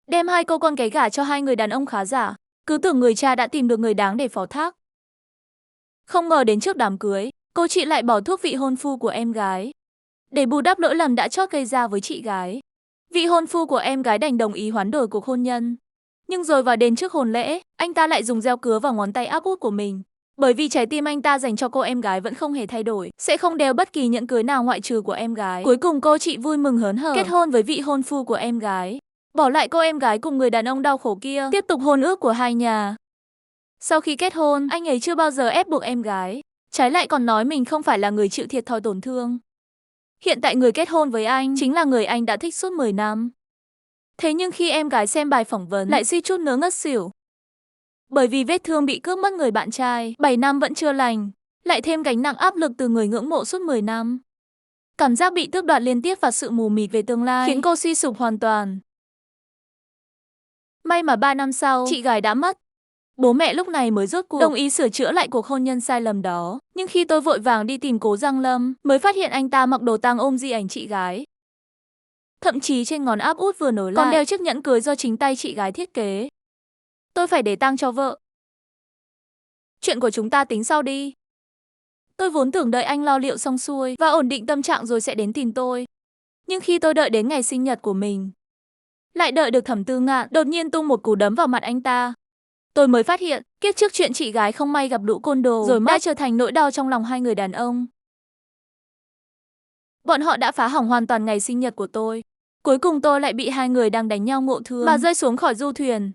Đem hai cô con cái gả cho hai người đàn ông khá giả. Cứ tưởng người cha đã tìm được người đáng để phó thác. Không ngờ đến trước đám cưới, cô chị lại bỏ thuốc vị hôn phu của em gái. Để bù đắp lỗi lầm đã chót gây ra với chị gái, vị hôn phu của em gái đành đồng ý hoán đổi cuộc hôn nhân. Nhưng rồi vào đến trước hôn lễ, anh ta lại dùng gieo cứa vào ngón tay áp út của mình. Bởi vì trái tim anh ta dành cho cô em gái vẫn không hề thay đổi, sẽ không đeo bất kỳ nhẫn cưới nào ngoại trừ của em gái. Cuối cùng cô chị vui mừng hớn hở kết hôn với vị hôn phu của em gái, bỏ lại cô em gái cùng người đàn ông đau khổ kia, tiếp tục hôn ước của hai nhà. Sau khi kết hôn, anh ấy chưa bao giờ ép buộc em gái, trái lại còn nói mình không phải là người chịu thiệt thòi tổn thương. Hiện tại người kết hôn với anh chính là người anh đã thích suốt 10 năm. Thế nhưng khi em gái xem bài phỏng vấn lại suýt chút nữa ngất xỉu. Bởi vì vết thương bị cướp mất người bạn trai 7 năm vẫn chưa lành, lại thêm gánh nặng áp lực từ người ngưỡng mộ suốt 10 năm. Cảm giác bị tước đoạt liên tiếp và sự mù mịt về tương lai khiến cô suy sụp hoàn toàn. May mà 3 năm sau, chị gái đã mất. Bố mẹ lúc này mới rốt cuộc đồng ý sửa chữa lại cuộc hôn nhân sai lầm đó. Nhưng khi tôi vội vàng đi tìm Cố Giang Lâm, mới phát hiện anh ta mặc đồ tang ôm di ảnh chị gái. Thậm chí trên ngón áp út vừa nối lại còn đeo chiếc nhẫn cưới do chính tay chị gái thiết kế. Tôi phải để tang cho vợ. Chuyện của chúng ta tính sau đi. Tôi vốn tưởng đợi anh lo liệu xong xuôi và ổn định tâm trạng rồi sẽ đến tìm tôi. Nhưng khi tôi đợi đến ngày sinh nhật của mình, lại đợi được Thẩm Tư Ngạn đột nhiên tung một cú đấm vào mặt anh ta. Tôi mới phát hiện, kiếp trước chuyện chị gái không may gặp lũ côn đồ rồi đã trở thành nỗi đau trong lòng hai người đàn ông. Bọn họ đã phá hỏng hoàn toàn ngày sinh nhật của tôi. Cuối cùng tôi lại bị hai người đang đánh nhau ngộ thương mà rơi xuống khỏi du thuyền.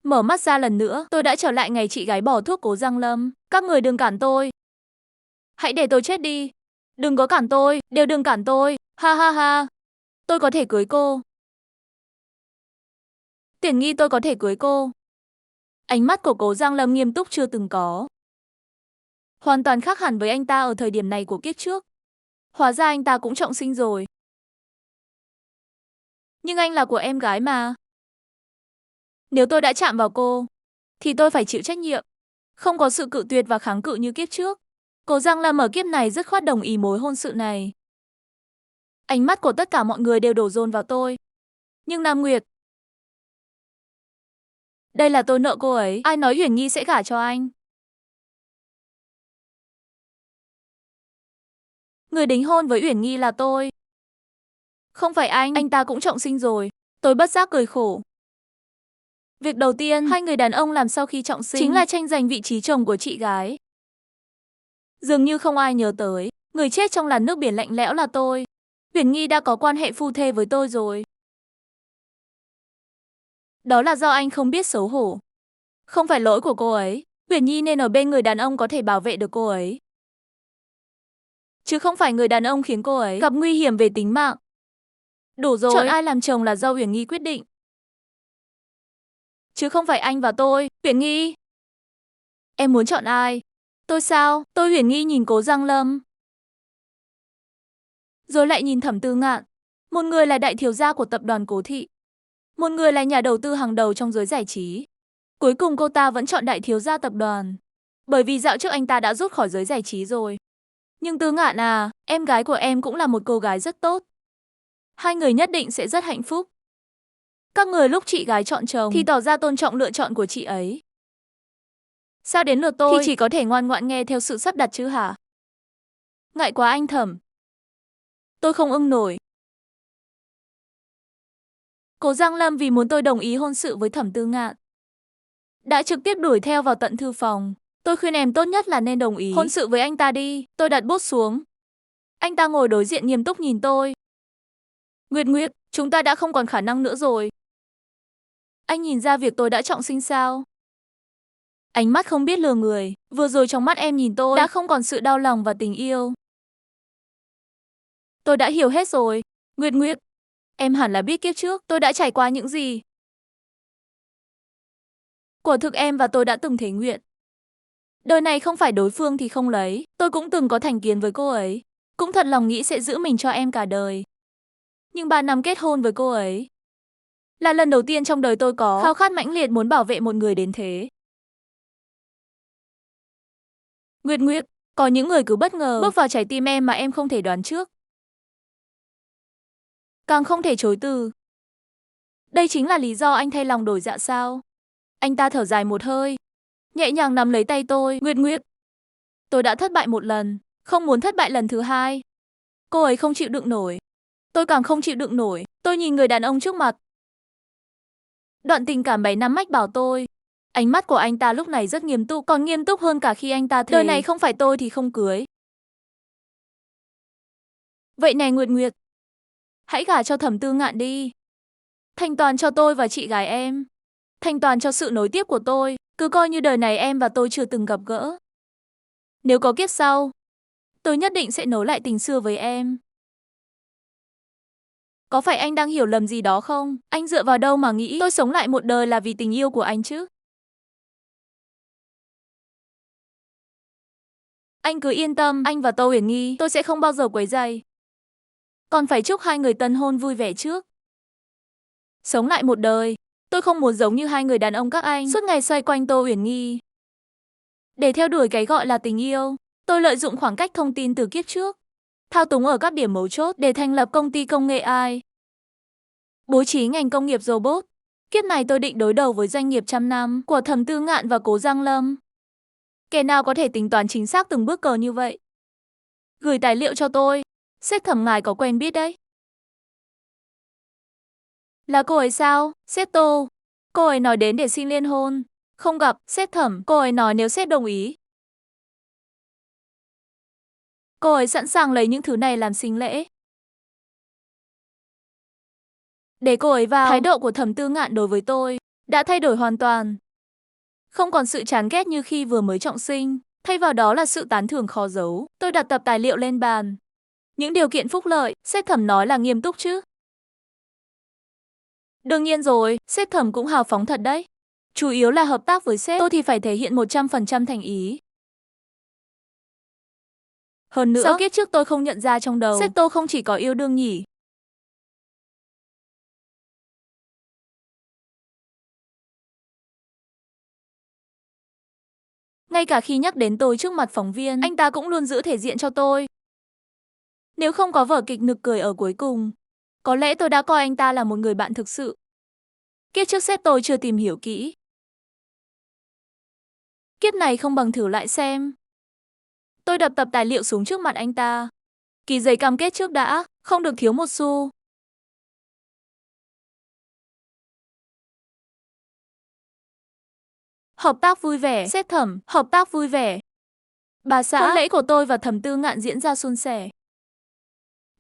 Mở mắt ra lần nữa, tôi đã trở lại ngày chị gái bỏ thuốc Cố Giang Lâm. Các người đừng cản tôi. Hãy để tôi chết đi. Đừng có cản tôi, đều đừng cản tôi. Ha ha ha. Tôi có thể cưới cô. Tiền Nghi, tôi có thể cưới cô. Ánh mắt của Cố Giang Lâm nghiêm túc chưa từng có. Hoàn toàn khác hẳn với anh ta ở thời điểm này của kiếp trước. Hóa ra anh ta cũng trọng sinh rồi. Nhưng anh là của em gái mà. Nếu tôi đã chạm vào cô, thì tôi phải chịu trách nhiệm. Không có sự cự tuyệt và kháng cự như kiếp trước. Cố Giang Lâm ở kiếp này dứt khoát đồng ý mối hôn sự này. Ánh mắt của tất cả mọi người đều đổ dồn vào tôi. Nhưng Nam Nguyệt, đây là tôi nợ cô ấy. Ai nói Uyển Nhi sẽ gả cho anh? Người đính hôn với Uyển Nhi là tôi. Không phải anh ta cũng trọng sinh rồi. Tôi bất giác cười khổ. Việc đầu tiên hai người đàn ông làm sau khi trọng sinh chính là tranh giành vị trí chồng của chị gái. Dường như không ai nhớ tới, người chết trong làn nước biển lạnh lẽo là tôi. Uyển Nhi đã có quan hệ phu thê với tôi rồi. Đó là do anh không biết xấu hổ. Không phải lỗi của cô ấy. Uyển Nhi nên ở bên người đàn ông có thể bảo vệ được cô ấy. Chứ không phải người đàn ông khiến cô ấy gặp nguy hiểm về tính mạng. Đủ rồi, chọn ai làm chồng là do Uyển Nhi quyết định. Chứ không phải anh và tôi. Uyển Nhi, em muốn chọn ai? Tôi sao? Tôi Uyển Nhi nhìn Cố Giang Lâm. Rồi lại nhìn Thẩm Tư Ngạn. Một người là đại thiếu gia của tập đoàn Cố Thị. Một người là nhà đầu tư hàng đầu trong giới giải trí. Cuối cùng cô ta vẫn chọn đại thiếu gia tập đoàn. Bởi vì dạo trước anh ta đã rút khỏi giới giải trí rồi. Nhưng Tư Ngạn à, em gái của em cũng là một cô gái rất tốt. Hai người nhất định sẽ rất hạnh phúc. Các người lúc chị gái chọn chồng thì tỏ ra tôn trọng lựa chọn của chị ấy. Sao đến lượt tôi thì chỉ có thể ngoan ngoãn nghe theo sự sắp đặt chứ hả? Ngại quá anh Thẩm. Tôi không ưng nổi. Cố Giang Lâm vì muốn tôi đồng ý hôn sự với Thẩm Tư Ngạn, đã trực tiếp đuổi theo vào tận thư phòng. Tôi khuyên em tốt nhất là nên đồng ý hôn sự với anh ta đi. Tôi đặt bút xuống. Anh ta ngồi đối diện nghiêm túc nhìn tôi. Nguyệt Nguyệt, chúng ta đã không còn khả năng nữa rồi. Anh nhìn ra việc tôi đã trọng sinh sao? Ánh mắt không biết lừa người. Vừa rồi trong mắt em nhìn tôi đã không còn sự đau lòng và tình yêu. Tôi đã hiểu hết rồi. Nguyệt Nguyệt, em hẳn là biết kiếp trước tôi đã trải qua những gì. Quả thực em và tôi đã từng thể nguyện. Đời này không phải đối phương thì không lấy. Tôi cũng từng có thành kiến với cô ấy. Cũng thật lòng nghĩ sẽ giữ mình cho em cả đời. Nhưng 3 năm kết hôn với cô ấy là lần đầu tiên trong đời tôi có khao khát mãnh liệt muốn bảo vệ một người đến thế. Nguyệt Nguyệt, có những người cứ bất ngờ bước vào trái tim em mà em không thể đoán trước. Càng không thể chối từ. Đây chính là lý do anh thay lòng đổi dạ sao? Anh ta thở dài một hơi, nhẹ nhàng nắm lấy tay tôi. Nguyệt Nguyệt, tôi đã thất bại một lần, không muốn thất bại lần thứ hai. Cô ấy không chịu đựng nổi. Tôi càng không chịu đựng nổi. Tôi nhìn người đàn ông trước mặt. Đoạn tình cảm 7 năm mách bảo tôi. Ánh mắt của anh ta lúc này rất nghiêm túc, còn nghiêm túc hơn cả khi anh ta thề. Đời này không phải tôi thì không cưới. Vậy này Nguyệt Nguyệt, hãy gả cho Thẩm Tư Ngạn đi. Thanh toàn cho tôi và chị gái em. Thanh toàn cho sự nối tiếp của tôi. Cứ coi như đời này em và tôi chưa từng gặp gỡ. Nếu có kiếp sau, tôi nhất định sẽ nối lại tình xưa với em. Có phải anh đang hiểu lầm gì đó không? Anh dựa vào đâu mà nghĩ tôi sống lại một đời là vì tình yêu của anh chứ? Anh cứ yên tâm, anh và Tô Huyền Nghi, tôi sẽ không bao giờ quấy rầy. Còn phải chúc hai người tân hôn vui vẻ trước. Sống lại một đời, tôi không muốn giống như hai người đàn ông các anh, suốt ngày xoay quanh Tô Huyền Nghi. Để theo đuổi cái gọi là tình yêu, tôi lợi dụng khoảng cách thông tin từ kiếp trước, thao túng ở các điểm mấu chốt để thành lập công ty công nghệ AI. Bố trí ngành công nghiệp robot. Kiếp này tôi định đối đầu với doanh nghiệp trăm năm của Thẩm Tư Ngạn và Cố Giang Lâm. Kẻ nào có thể tính toán chính xác từng bước cờ như vậy? Gửi tài liệu cho tôi. Sếp Thẩm ngài có quen biết đấy. Là cô ấy sao? Sếp Tô. Cô ấy nói đến để xin liên hôn. Không gặp, sếp Thẩm, cô ấy nói nếu sếp đồng ý. Cô ấy sẵn sàng lấy những thứ này làm sinh lễ. Để cô ấy vào. Thái độ của Thẩm Tư Ngạn đối với tôi đã thay đổi hoàn toàn. Không còn sự chán ghét như khi vừa mới trọng sinh, thay vào đó là sự tán thưởng khó giấu. Tôi đặt tập tài liệu lên bàn. Những điều kiện phúc lợi, sếp Thẩm nói là nghiêm túc chứ? Đương nhiên rồi, sếp Thẩm cũng hào phóng thật đấy. Chủ yếu là hợp tác với sếp, tôi thì phải thể hiện 100% thành ý. Hơn nữa, sao kiếp trước tôi không nhận ra trong đầu, sếp Tô không chỉ có yêu đương nhỉ? Ngay cả khi nhắc đến tôi trước mặt phóng viên, anh ta cũng luôn giữ thể diện cho tôi. Nếu không có vở kịch nực cười ở cuối cùng, có lẽ tôi đã coi anh ta là một người bạn thực sự. Kiếp trước sếp tôi chưa tìm hiểu kỹ. Kiếp này không bằng thử lại xem. Tôi đập tập tài liệu xuống trước mặt anh ta. Ký giấy cam kết trước đã, không được thiếu một xu. Hợp tác vui vẻ, sếp Thẩm, hợp tác vui vẻ. Bà xã, hôn lễ của tôi và Thẩm Tư Ngạn diễn ra suôn sẻ.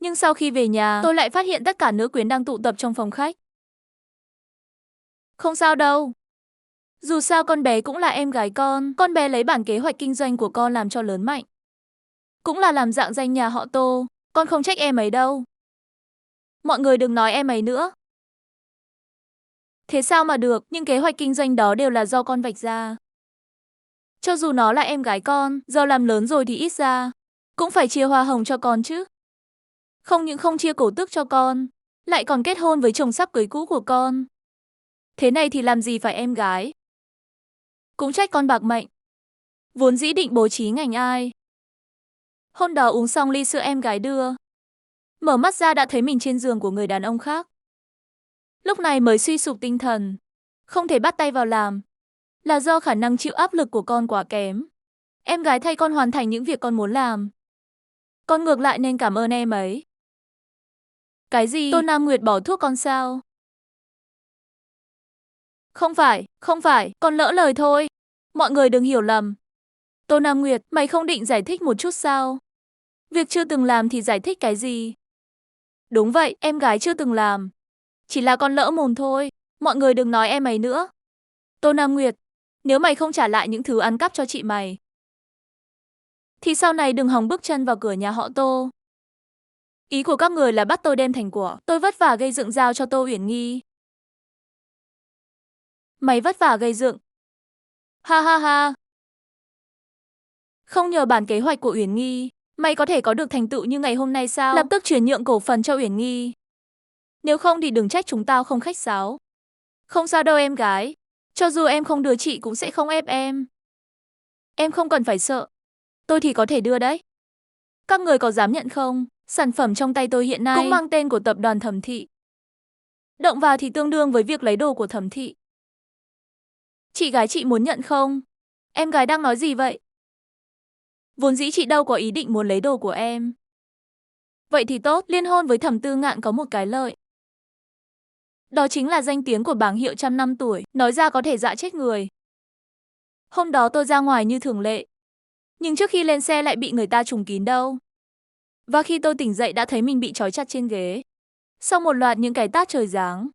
Nhưng sau khi về nhà, tôi lại phát hiện tất cả nữ quyến đang tụ tập trong phòng khách. Không sao đâu. Dù sao con bé cũng là em gái con bé lấy bản kế hoạch kinh doanh của con làm cho lớn mạnh. Cũng là làm rạng danh nhà họ Tô, con không trách em ấy đâu. Mọi người đừng nói em ấy nữa. Thế sao mà được, những kế hoạch kinh doanh đó đều là do con vạch ra. Cho dù nó là em gái con, giờ làm lớn rồi thì ít ra cũng phải chia hoa hồng cho con chứ. Không những không chia cổ tức cho con, lại còn kết hôn với chồng sắp cưới cũ của con. Thế này thì làm gì phải em gái. Cũng trách con bạc mệnh. Vốn dĩ định bố trí ngành ai. Hôm đó uống xong ly sữa em gái đưa. Mở mắt ra đã thấy mình trên giường của người đàn ông khác. Lúc này mới suy sụp tinh thần. Không thể bắt tay vào làm. Là do khả năng chịu áp lực của con quá kém. Em gái thay con hoàn thành những việc con muốn làm. Con ngược lại nên cảm ơn em ấy. Cái gì? Tô Nam Nguyệt bỏ thuốc con sao? Không phải, con lỡ lời thôi. Mọi người đừng hiểu lầm. Tô Nam Nguyệt, mày không định giải thích một chút sao? Việc chưa từng làm thì giải thích cái gì? Đúng vậy, em gái chưa từng làm. Chỉ là con lỡ mồm thôi. Mọi người đừng nói em ấy nữa. Tô Nam Nguyệt, nếu mày không trả lại những thứ ăn cắp cho chị mày, thì sau này đừng hòng bước chân vào cửa nhà họ Tô. Ý của các người là bắt tôi đem thành của. Tôi vất vả gây dựng giao cho Tô Uyển Nghi. Mày vất vả gây dựng. Ha ha ha. Không nhờ bản kế hoạch của Uyển Nghi, mày có thể có được thành tựu như ngày hôm nay sao? Lập tức chuyển nhượng cổ phần cho Uyển Nghi. Nếu không thì đừng trách chúng tao không khách sáo. Không sao đâu em gái. Cho dù em không đưa chị cũng sẽ không ép em. Em không cần phải sợ. Tôi thì có thể đưa đấy. Các người có dám nhận không? Sản phẩm trong tay tôi hiện nay cũng mang tên của tập đoàn Thẩm Thị. Động vào thì tương đương với việc lấy đồ của Thẩm thị. Chị gái chị muốn nhận không? Em gái đang nói gì vậy? Vốn dĩ chị đâu có ý định muốn lấy đồ của em. Vậy thì tốt, liên hôn với Thẩm Tư Ngạn có một cái lợi. Đó chính là danh tiếng của bảng hiệu trăm năm tuổi, nói ra có thể dọa chết người. Hôm đó tôi ra ngoài như thường lệ. Nhưng trước khi lên xe lại bị người ta trùng kín đâu. Và khi tôi tỉnh dậy đã thấy mình bị trói chặt trên ghế. Sau một loạt những cái tát trời giáng,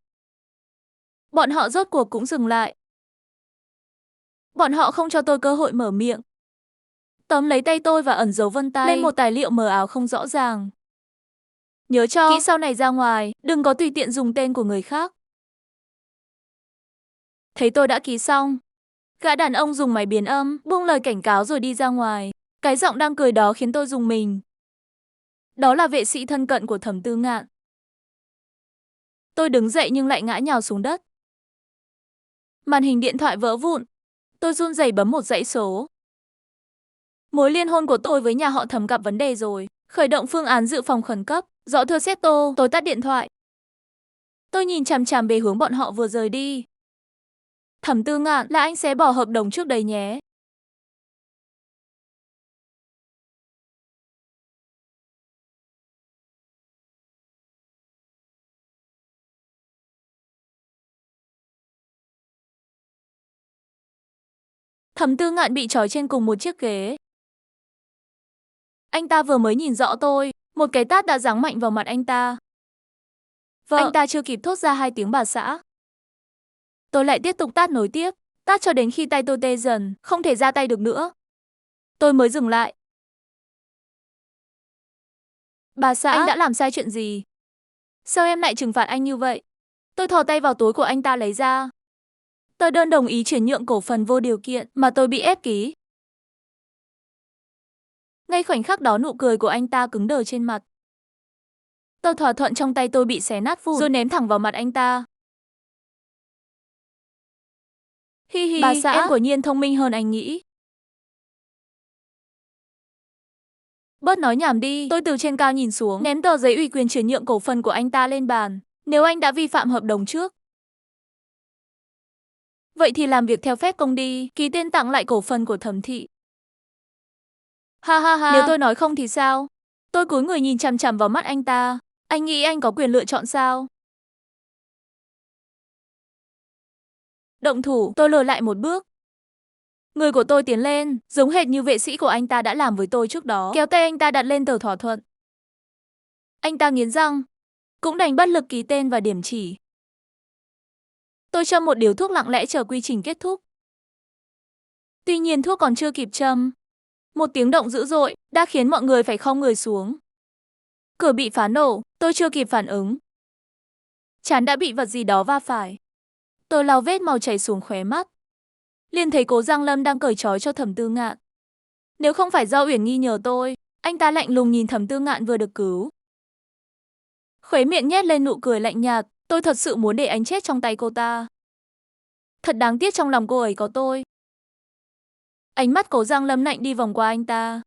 bọn họ rốt cuộc cũng dừng lại. Bọn họ không cho tôi cơ hội mở miệng. Tóm lấy tay tôi và ẩn dấu vân tay lên một tài liệu mờ ảo không rõ ràng. Nhớ cho, kỹ sau này ra ngoài, đừng có tùy tiện dùng tên của người khác. Thấy tôi đã ký xong, gã đàn ông dùng máy biến âm, buông lời cảnh cáo rồi đi ra ngoài. Cái giọng đang cười đó khiến tôi rùng mình. Đó là vệ sĩ thân cận của Thẩm Tư Ngạn. Tôi đứng dậy nhưng lại ngã nhào xuống đất. Màn hình điện thoại vỡ vụn. Tôi run rẩy bấm một dãy số. Mối liên hôn của tôi với nhà họ Thẩm gặp vấn đề rồi. Khởi động phương án dự phòng khẩn cấp. Rõ thưa Seto, tôi tắt điện thoại. Tôi nhìn chằm chằm về hướng bọn họ vừa rời đi. Thẩm Tư Ngạn, là anh sẽ bỏ hợp đồng trước đây nhé. Thẩm Tư Ngạn bị trói trên cùng một chiếc ghế. Anh ta vừa mới nhìn rõ tôi, một cái tát đã giáng mạnh vào mặt anh ta. Anh ta chưa kịp thốt ra hai tiếng bà xã. Tôi lại tiếp tục tát nối tiếp, tát cho đến khi tay tôi tê dần, không thể ra tay được nữa. Tôi mới dừng lại. Bà xã, anh đã làm sai chuyện gì? Sao em lại trừng phạt anh như vậy? Tôi thò tay vào túi của anh ta lấy ra tờ đơn đồng ý chuyển nhượng cổ phần vô điều kiện mà tôi bị ép ký. Ngay khoảnh khắc đó nụ cười của anh ta cứng đờ trên mặt. Tờ thỏa thuận trong tay tôi bị xé nát vụn rồi ném thẳng vào mặt anh ta. Hi hi, bà xã, em quả nhiên thông minh hơn anh nghĩ. Bớt nói nhảm đi, tôi từ trên cao nhìn xuống, ném tờ giấy ủy quyền chuyển nhượng cổ phần của anh ta lên bàn. Nếu anh đã vi phạm hợp đồng trước, vậy thì làm việc theo phép công đi, ký tên tặng lại cổ phần của Thẩm thị. Ha ha ha, nếu tôi nói không thì sao? Tôi cúi người nhìn chằm chằm vào mắt anh ta. Anh nghĩ anh có quyền lựa chọn sao? Động thủ, tôi lùi lại một bước. Người của tôi tiến lên, giống hệt như vệ sĩ của anh ta đã làm với tôi trước đó, kéo tay anh ta đặt lên tờ thỏa thuận. Anh ta nghiến răng, cũng đành bất lực ký tên và điểm chỉ. Tôi châm một điếu thuốc lặng lẽ chờ quy trình kết thúc. Tuy nhiên thuốc còn chưa kịp châm, một tiếng động dữ dội đã khiến mọi người phải khom người xuống. Cửa bị phá nổ, tôi chưa kịp phản ứng. Trán đã bị vật gì đó va phải. Tôi lau vết màu chảy xuống khóe mắt. Liền thấy Cố Giang Lâm đang cởi trói cho Thẩm Tư Ngạn. Nếu không phải do Uyển Nhi nhờ tôi, anh ta lạnh lùng nhìn Thẩm Tư Ngạn vừa được cứu. Khóe miệng nhếch lên nụ cười lạnh nhạt, tôi thật sự muốn để anh chết trong tay cô ta. Thật đáng tiếc trong lòng cô ấy có tôi. Ánh mắt Cố Giang Lâm lạnh đi vòng qua anh ta.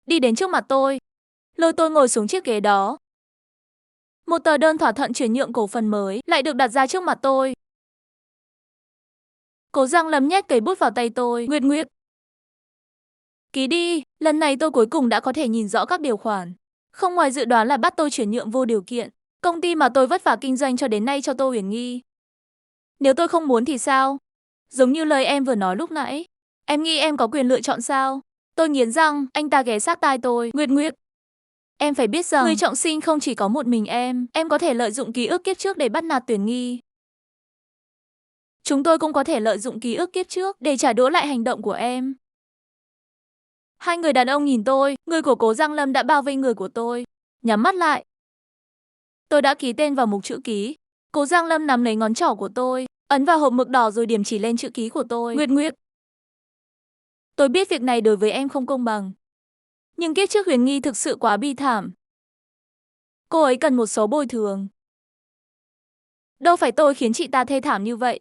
Đi đến trước mặt tôi, lôi tôi ngồi xuống chiếc ghế đó. Một tờ đơn thỏa thuận chuyển nhượng cổ phần mới lại được đặt ra trước mặt tôi. Cố Giang Lâm nhét cây bút vào tay tôi, Nguyệt Nguyệt. Ký đi, lần này tôi cuối cùng đã có thể nhìn rõ các điều khoản. Không ngoài dự đoán là bắt tôi chuyển nhượng vô điều kiện. Công ty mà tôi vất vả kinh doanh cho đến nay cho Tô Uyển Nhi. Nếu tôi không muốn thì sao? Giống như lời em vừa nói lúc nãy. Em nghĩ em có quyền lựa chọn sao? Tôi nghiến răng, anh ta ghé sát tai tôi, Nguyệt Nguyệt. Em phải biết rằng, người trọng sinh không chỉ có một mình em có thể lợi dụng ký ức kiếp trước để bắt nạt Tuyển Nghi. Chúng tôi cũng có thể lợi dụng ký ức kiếp trước để trả đũa lại hành động của em. Hai người đàn ông nhìn tôi, người của Cố Giang Lâm đã bao vây người của tôi. Nhắm mắt lại. Tôi đã ký tên vào mục chữ ký. Cố Giang Lâm nắm lấy ngón trỏ của tôi, ấn vào hộp mực đỏ rồi điểm chỉ lên chữ ký của tôi, Nguyệt Nguyệt. Tôi biết việc này đối với em không công bằng. Nhưng kiếp trước Huyền Nghi thực sự quá bi thảm. Cô ấy cần một số bồi thường. Đâu phải tôi khiến chị ta thê thảm như vậy.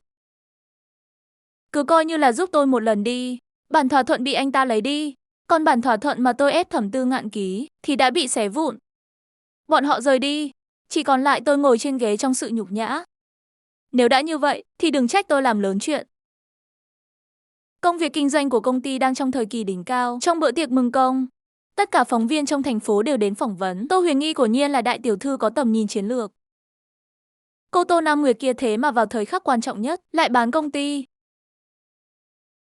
Cứ coi như là giúp tôi một lần đi. Bản thỏa thuận bị anh ta lấy đi. Còn bản thỏa thuận mà tôi ép Thẩm Tư Ngạn ký thì đã bị xé vụn. Bọn họ rời đi. Chỉ còn lại tôi ngồi trên ghế trong sự nhục nhã. Nếu đã như vậy, thì đừng trách tôi làm lớn chuyện. Công việc kinh doanh của công ty đang trong thời kỳ đỉnh cao. Trong bữa tiệc mừng công, tất cả phóng viên trong thành phố đều đến phỏng vấn. Tô Huyền Nghi quả nhiên là đại tiểu thư có tầm nhìn chiến lược. Cô Tô Nam Nguyệt kia thế mà vào thời khắc quan trọng nhất, lại bán công ty.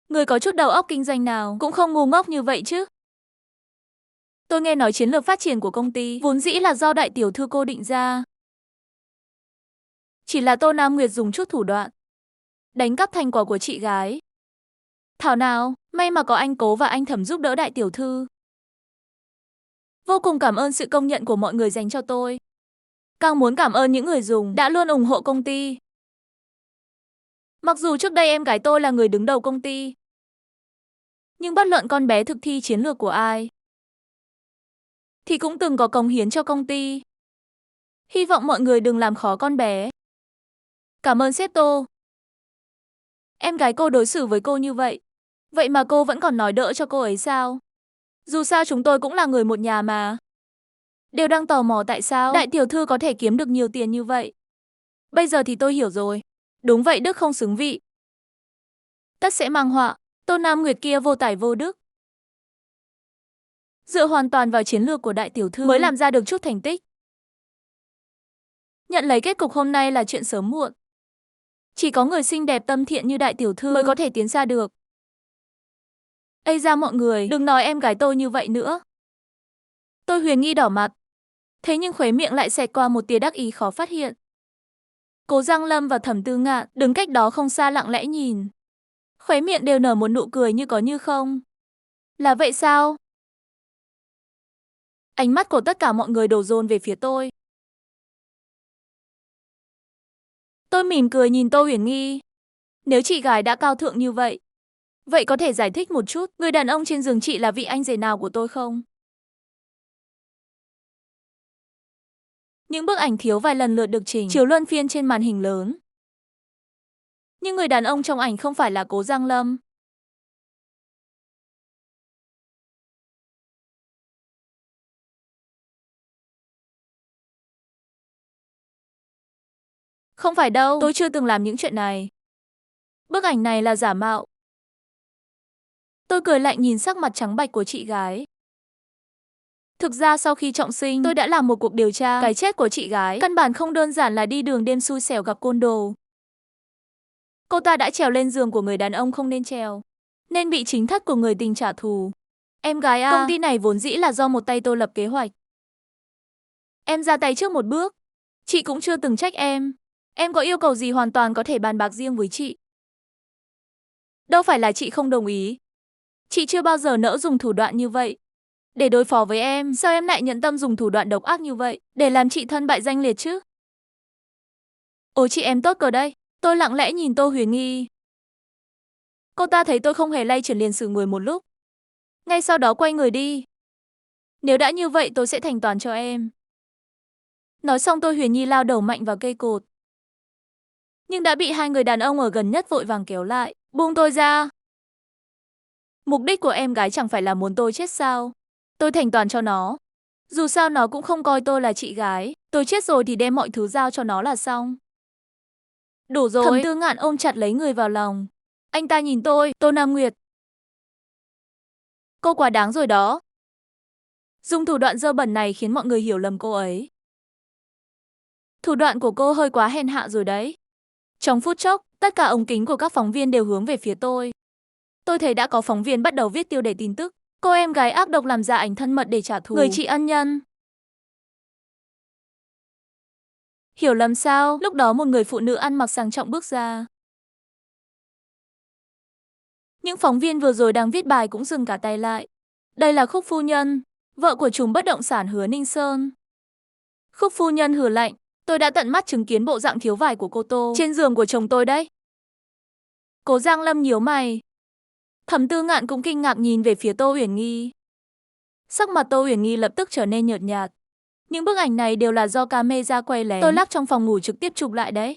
Người có chút đầu óc kinh doanh nào cũng không ngu ngốc như vậy chứ. Tôi nghe nói chiến lược phát triển của công ty vốn dĩ là do đại tiểu thư cô định ra. Chỉ là Tô Nam Nguyệt dùng chút thủ đoạn, đánh cắp thành quả của chị gái. Thảo nào, may mà có anh Cố và anh Thẩm giúp đỡ đại tiểu thư. Vô cùng cảm ơn sự công nhận của mọi người dành cho tôi. Càng muốn cảm ơn những người dùng đã luôn ủng hộ công ty. Mặc dù trước đây em gái tôi là người đứng đầu công ty, nhưng bất luận con bé thực thi chiến lược của ai, thì cũng từng có cống hiến cho công ty. Hy vọng mọi người đừng làm khó con bé. Cảm ơn sếp Tô. Em gái cô đối xử với cô như vậy, vậy mà cô vẫn còn nói đỡ cho cô ấy sao? Dù sao chúng tôi cũng là người một nhà mà. Đều đang tò mò tại sao đại tiểu thư có thể kiếm được nhiều tiền như vậy. Bây giờ thì tôi hiểu rồi. Đúng vậy, đức không xứng vị, tất sẽ mang họa. Tô Nam Nguyệt kia vô tài vô đức. Dựa hoàn toàn vào chiến lược của đại tiểu thư mới làm ra được chút thành tích. Nhận lấy kết cục hôm nay là chuyện sớm muộn. Chỉ có người xinh đẹp tâm thiện như đại tiểu thư mới có thể tiến xa được. Ây ra mọi người, đừng nói em gái tôi như vậy nữa. Tôi Huyền Nghi đỏ mặt. Thế nhưng khóe miệng lại xẹt qua một tia đắc ý khó phát hiện. Cố Giang Lâm và Thẩm Tư Ngạn đứng cách đó không xa lặng lẽ nhìn. Khóe miệng đều nở một nụ cười như có như không. Là vậy sao? Ánh mắt của tất cả mọi người đổ dồn về phía tôi. Tôi mỉm cười nhìn Tô Huyền Nghi. Nếu chị gái đã cao thượng như vậy, vậy có thể giải thích một chút, người đàn ông trên giường chị là vị anh rể nào của tôi không? Những bức ảnh thiếu vài lần lượt được chỉnh chiếu luân phiên trên màn hình lớn. Nhưng người đàn ông trong ảnh không phải là Cố Giang Lâm. Không phải đâu, tôi chưa từng làm những chuyện này. Bức ảnh này là giả mạo. Tôi cười lạnh nhìn sắc mặt trắng bạch của chị gái. Thực ra sau khi trọng sinh, tôi đã làm một cuộc điều tra. Cái chết của chị gái căn bản không đơn giản là đi đường đêm xui xẻo gặp côn đồ. Cô ta đã trèo lên giường của người đàn ông không nên trèo, nên bị chính thất của người tình trả thù. Em gái à, công ty này vốn dĩ là do một tay tôi lập kế hoạch. Em ra tay trước một bước. Chị cũng chưa từng trách em. Em có yêu cầu gì hoàn toàn có thể bàn bạc riêng với chị. Đâu phải là chị không đồng ý. Chị chưa bao giờ nỡ dùng thủ đoạn như vậy để đối phó với em. Sao em lại nhận tâm dùng thủ đoạn độc ác như vậy để làm chị thân bại danh liệt chứ? Ôi chị em tốt cờ đây. Tôi lặng lẽ nhìn Tô Huyền Nghi. Cô ta thấy tôi không hề lay chuyển liền sững người một lúc. Ngay sau đó quay người đi. Nếu đã như vậy tôi sẽ thành toàn cho em. Nói xong Tô Huyền Nhi lao đầu mạnh vào cây cột. Nhưng đã bị hai người đàn ông ở gần nhất vội vàng kéo lại. Buông tôi ra. Mục đích của em gái chẳng phải là muốn tôi chết sao? Tôi thành toàn cho nó. Dù sao nó cũng không coi tôi là chị gái. Tôi chết rồi thì đem mọi thứ giao cho nó là xong. Đủ rồi. Thẩm Tư Ngạn ôm chặt lấy người vào lòng. Anh ta nhìn tôi, Tô Nam Nguyệt. Cô quá đáng rồi đó. Dùng thủ đoạn dơ bẩn này khiến mọi người hiểu lầm cô ấy. Thủ đoạn của cô hơi quá hèn hạ rồi đấy. Trong phút chốc, tất cả ống kính của các phóng viên đều hướng về phía tôi. Tôi thấy đã có phóng viên bắt đầu viết tiêu đề tin tức. Cô em gái ác độc làm giả ảnh thân mật để trả thù người chị ân nhân. Hiểu lầm sao? Lúc đó một người phụ nữ ăn mặc sang trọng bước ra. Những phóng viên vừa rồi đang viết bài cũng dừng cả tay lại. Đây là Khúc phu nhân, vợ của trùm bất động sản Hứa Ninh Sơn. Khúc phu nhân hừ lạnh, tôi đã tận mắt chứng kiến bộ dạng thiếu vải của cô Tô trên giường của chồng tôi đấy. Cố Giang Lâm nhíu mày. Thẩm Tư Ngạn cũng kinh ngạc nhìn về phía Tô Uyển Nghi. Sắc mặt Tô Uyển Nghi lập tức trở nên nhợt nhạt. Những bức ảnh này đều là do camera quay lén. Tôi lắc trong phòng ngủ trực tiếp chụp lại đấy.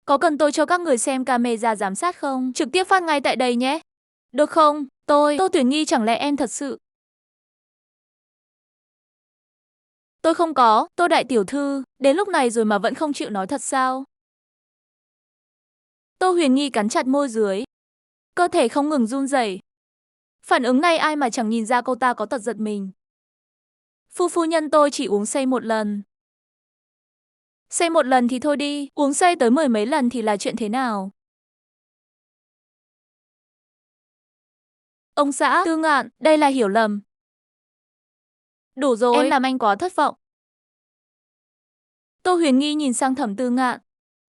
Có cần tôi cho các người xem camera giám sát không? Trực tiếp phát ngay tại đây nhé. Được không? Tô Uyển Nghi chẳng lẽ em thật sự... Tôi không có, Tô đại tiểu thư, đến lúc này rồi mà vẫn không chịu nói thật sao? Tô Huyền Nghi cắn chặt môi dưới, cơ thể không ngừng run rẩy. Phản ứng này ai mà chẳng nhìn ra cô ta có tật giật mình. Phu nhân tôi chỉ uống say một lần. Say một lần thì thôi đi, uống say tới mười mấy lần thì là chuyện thế nào? Ông xã, Tư Ngạn, đây là hiểu lầm. Đủ rồi, em làm anh quá thất vọng. Tô Huyền Nghi nhìn sang Thẩm Tư Ngạn.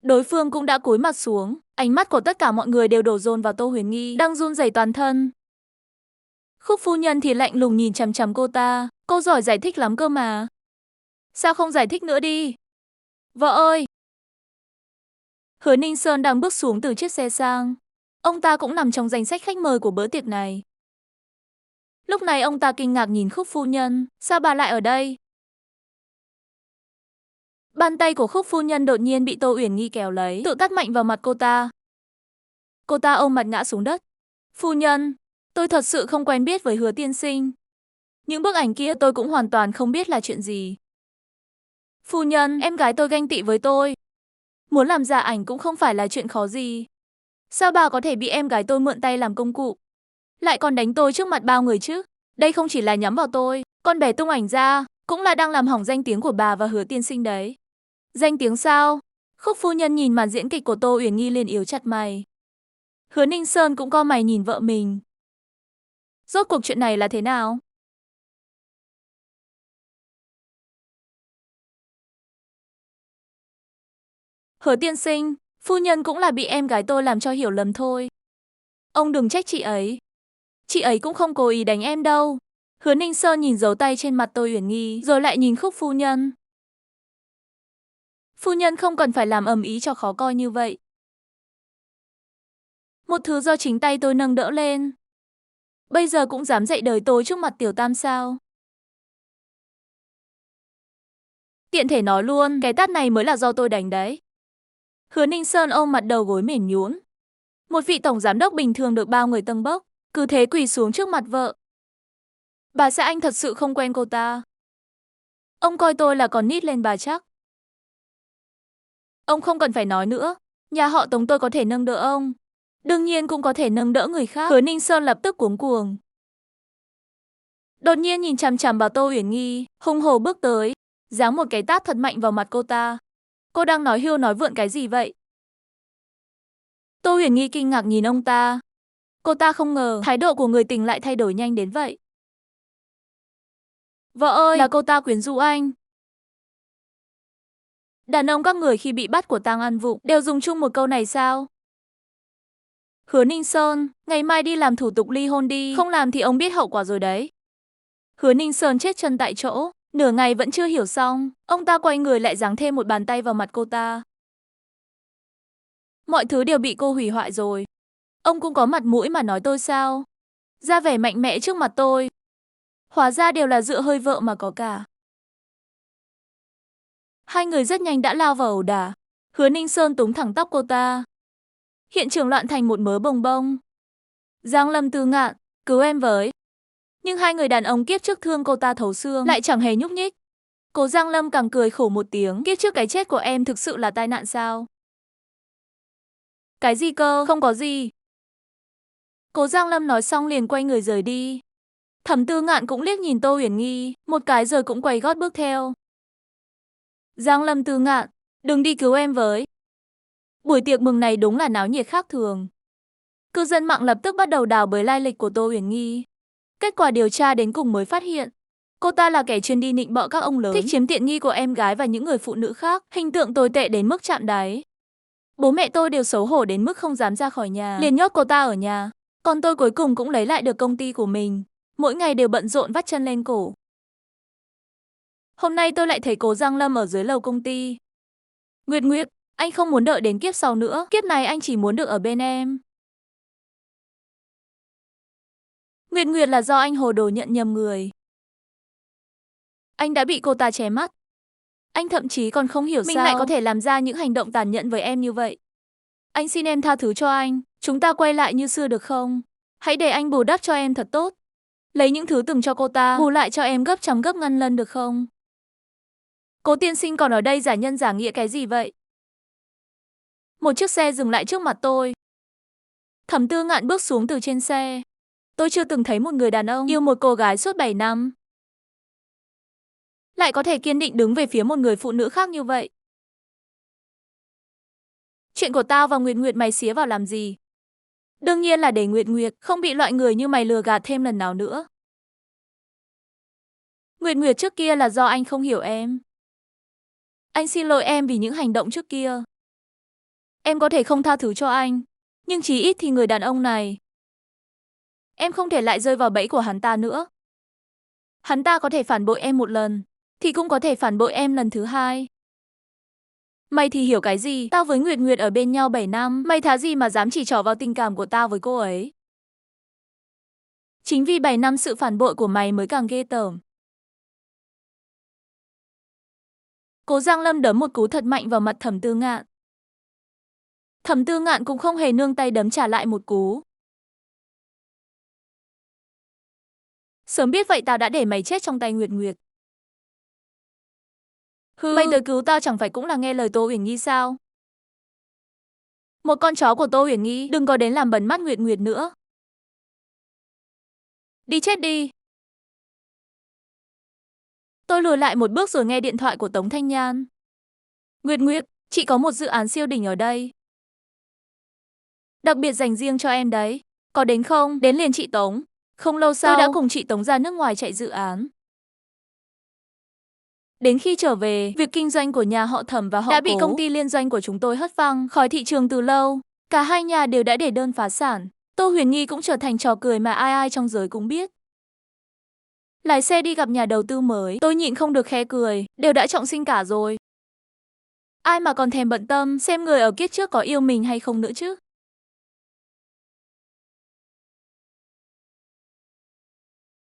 Đối phương cũng đã cúi mặt xuống, ánh mắt của tất cả mọi người đều đổ dồn vào Tô Huyền Nghi, đang run rẩy toàn thân. Khúc phu nhân thì lạnh lùng nhìn chằm chằm cô ta, cô giỏi giải thích lắm cơ mà. Sao không giải thích nữa đi? Vợ ơi! Hứa Ninh Sơn đang bước xuống từ chiếc xe sang. Ông ta cũng nằm trong danh sách khách mời của bữa tiệc này. Lúc này ông ta kinh ngạc nhìn Khúc phu nhân, sao bà lại ở đây? Bàn tay của Khúc phu nhân đột nhiên bị Tô Uyển Nghi kéo lấy, tự tát mạnh vào mặt cô ta. Cô ta ôm mặt ngã xuống đất. Phu nhân, tôi thật sự không quen biết với Hứa tiên sinh. Những bức ảnh kia tôi cũng hoàn toàn không biết là chuyện gì. Phu nhân, em gái tôi ganh tị với tôi. Muốn làm giả ảnh cũng không phải là chuyện khó gì. Sao bà có thể bị em gái tôi mượn tay làm công cụ? Lại còn đánh tôi trước mặt bao người chứ? Đây không chỉ là nhắm vào tôi, con bé tung ảnh ra, cũng là đang làm hỏng danh tiếng của bà và Hứa tiên sinh đấy. Danh tiếng sao? Khúc phu nhân nhìn màn diễn kịch của Tô Uyển Nghi liền yếu chặt mày. Hứa Ninh Sơn cũng cau mày nhìn vợ mình. Rốt cuộc chuyện này là thế nào? Hứa tiên sinh, phu nhân cũng là bị em gái tôi làm cho hiểu lầm thôi. Ông đừng trách chị ấy. Chị ấy cũng không cố ý đánh em đâu. Hứa Ninh Sơn nhìn dấu tay trên mặt Tô Uyển Nghi, rồi lại nhìn Khúc phu nhân. Phu nhân không cần phải làm ầm ĩ cho khó coi như vậy. Một thứ do chính tay tôi nâng đỡ lên. Bây giờ cũng dám dạy đời tôi trước mặt tiểu tam sao? Tiện thể nói luôn, cái tát này mới là do tôi đánh đấy. Hứa Ninh Sơn ôm mặt đầu gối mềm nhũn. Một vị tổng giám đốc bình thường được bao người tâng bốc, cứ thế quỳ xuống trước mặt vợ. Bà xã anh thật sự không quen cô ta. Ông coi tôi là con nít lên bà chắc. Ông không cần phải nói nữa, nhà họ Tống tôi có thể nâng đỡ ông. Đương nhiên cũng có thể nâng đỡ người khác. Hứa Ninh Sơn lập tức cuống cuồng. Đột nhiên nhìn chằm chằm vào Tô Uyển Nghi, hung hổ bước tới, giáng một cái tát thật mạnh vào mặt cô ta. Cô đang nói hưu nói vượn cái gì vậy? Tô Uyển Nghi kinh ngạc nhìn ông ta. Cô ta không ngờ thái độ của người tình lại thay đổi nhanh đến vậy. Vợ ơi, là cô ta quyến rũ anh. Đàn ông các người khi bị bắt của tang ăn vụng đều dùng chung một câu này sao? Hứa Ninh Sơn, ngày mai đi làm thủ tục ly hôn đi, không làm thì ông biết hậu quả rồi đấy. Hứa Ninh Sơn chết chân tại chỗ, nửa ngày vẫn chưa hiểu xong, ông ta quay người lại giáng thêm một bàn tay vào mặt cô ta. Mọi thứ đều bị cô hủy hoại rồi. Ông cũng có mặt mũi mà nói tôi sao? Ra vẻ mạnh mẽ trước mặt tôi. Hóa ra đều là dựa hơi vợ mà có cả. Hai người rất nhanh đã lao vào ẩu đả. Hứa Ninh Sơn túm thẳng tóc cô ta. Hiện trường loạn thành một mớ bồng bông. Giang Lâm Tư Ngạn, cứu em với. Nhưng hai người đàn ông kiếp trước thương cô ta thấu xương lại chẳng hề nhúc nhích. Cố Giang Lâm càng cười khổ một tiếng, kiếp trước cái chết của em thực sự là tai nạn sao? Cái gì cơ, không có gì. Cố Giang Lâm nói xong liền quay người rời đi. Thẩm Tư Ngạn cũng liếc nhìn Tô Uyển Nghi, một cái rồi cũng quay gót bước theo. Giang Lâm Tư Ngạn, đừng đi cứu em với. Buổi tiệc mừng này đúng là náo nhiệt khác thường. Cư dân mạng lập tức bắt đầu đào bới lai lịch của Tô Uyển Nghi. Kết quả điều tra đến cùng mới phát hiện, cô ta là kẻ chuyên đi nịnh bợ các ông lớn, thích chiếm tiện nghi của em gái và những người phụ nữ khác, hình tượng tồi tệ đến mức chạm đáy. Bố mẹ tôi đều xấu hổ đến mức không dám ra khỏi nhà, liền nhốt cô ta ở nhà. Còn tôi cuối cùng cũng lấy lại được công ty của mình, mỗi ngày đều bận rộn vắt chân lên cổ. Hôm nay tôi lại thấy Cố Giang Lâm ở dưới lầu công ty. Nguyệt Nguyệt, anh không muốn đợi đến kiếp sau nữa, kiếp này anh chỉ muốn được ở bên em. Nguyệt Nguyệt là do anh hồ đồ nhận nhầm người. Anh đã bị cô ta ché mắt. Anh thậm chí còn không hiểu mình sao lại có thể làm ra những hành động tàn nhẫn với em như vậy. Anh xin em tha thứ cho anh, chúng ta quay lại như xưa được không? Hãy để anh bù đắp cho em thật tốt. Lấy những thứ từng cho cô ta, bù lại cho em gấp trăm gấp ngàn lần được không? Cố tiên sinh còn ở đây giả nhân giả nghĩa cái gì vậy? Một chiếc xe dừng lại trước mặt tôi. Thẩm Tư Ngạn bước xuống từ trên xe. Tôi chưa từng thấy một người đàn ông yêu một cô gái suốt 7 năm. Lại có thể kiên định đứng về phía một người phụ nữ khác như vậy. Chuyện của tao và Nguyệt Nguyệt mày xía vào làm gì? Đương nhiên là để Nguyệt Nguyệt không bị loại người như mày lừa gạt thêm lần nào nữa. Nguyệt Nguyệt trước kia là do anh không hiểu em. Anh xin lỗi em vì những hành động trước kia. Em có thể không tha thứ cho anh, nhưng chí ít thì người đàn ông này, em không thể lại rơi vào bẫy của hắn ta nữa. Hắn ta có thể phản bội em một lần, thì cũng có thể phản bội em lần thứ hai. Mày thì hiểu cái gì? Tao với Nguyệt Nguyệt ở bên nhau 7 năm, mày thá gì mà dám chỉ trỏ vào tình cảm của tao với cô ấy? Chính vì 7 năm sự phản bội của mày mới càng ghê tởm. Cố Giang Lâm đấm một cú thật mạnh vào mặt Thẩm Tư Ngạn. Thẩm Tư Ngạn cũng không hề nương tay đấm trả lại một cú. Sớm biết vậy tao đã để mày chết trong tay Nguyệt Nguyệt. Mày tới cứu tao chẳng phải cũng là nghe lời Tô Uyển Nhi sao? Một con chó của Tô Uyển Nhi, đừng có đến làm bẩn mắt Nguyệt Nguyệt nữa. Đi chết đi. Tôi lùi lại một bước rồi nghe điện thoại của Tống Thanh Nhan. Nguyệt Nguyệt, chị có một dự án siêu đỉnh ở đây. Đặc biệt dành riêng cho em đấy. Có đến không? Đến liền chị Tống. Không lâu sau, tôi đã cùng chị Tống ra nước ngoài chạy dự án. Đến khi trở về, việc kinh doanh của nhà họ Thẩm và họ đã bị công ty liên doanh của chúng tôi hất văng khỏi thị trường từ lâu. Cả hai nhà đều đã để đơn phá sản. Tô Huyền Nghi cũng trở thành trò cười mà ai ai trong giới cũng biết. Lái xe đi gặp nhà đầu tư mới, tôi nhịn không được khẽ cười, đều đã trọng sinh cả rồi. Ai mà còn thèm bận tâm xem người ở kiếp trước có yêu mình hay không nữa chứ.